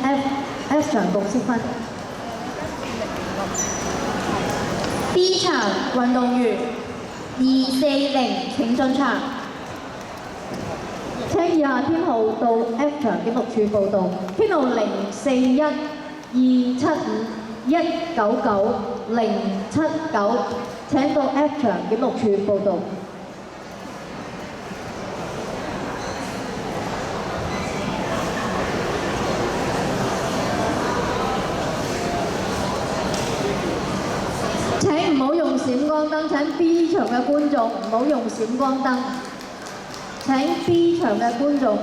F 場共識分。B 場運動員240請進場。請以下編號到 F 場檢錄處報到。編號041275199079，請到 F 場檢錄處報到。請唔好用閃光燈，請 B 場嘅觀眾唔好用閃光燈。請 B 場嘅觀眾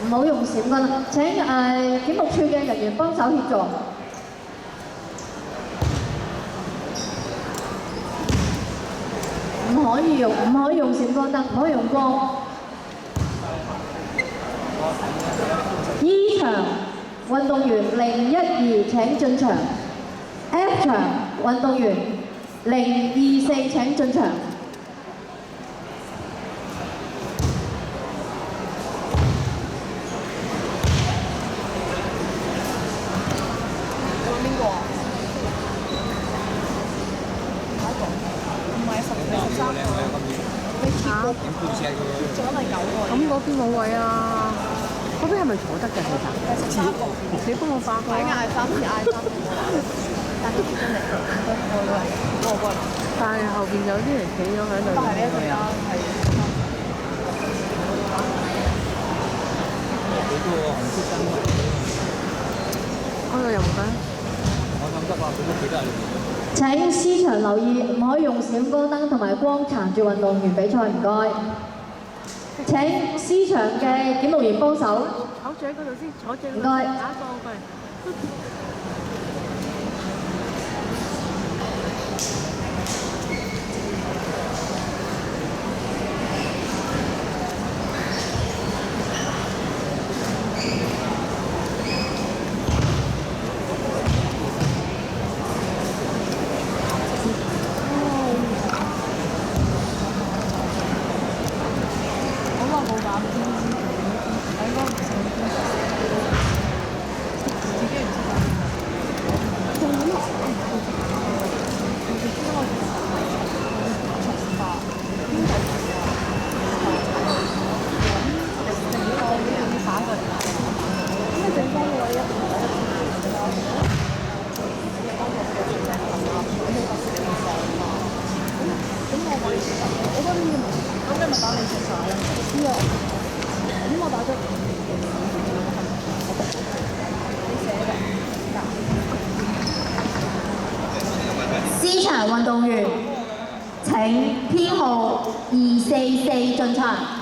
唔好用閃光燈。請檢錄處嘅人員幫手協助。唔可以用閃光燈，唔可以用光。E 場運動員012請進場。F 場運動員024請進場。咁嗰邊冇位啊！嗰邊係咪坐得嘅其實？你幫我化佢。嗌翻次，但係真係過嚟。但係後邊有啲人企咗喺度。都係呢一個啦，係。幾多個紅色燈？嗰度有冇燈？我諗得啊，佢都企得喺度。請 C 場留意，唔可以用閃光燈同埋光殘住運動員比賽，唔該。請 C 場嘅檢錄員幫手。坐住喺嗰度先，坐住。唔該。打過佢。C 場運動員請編號244進場。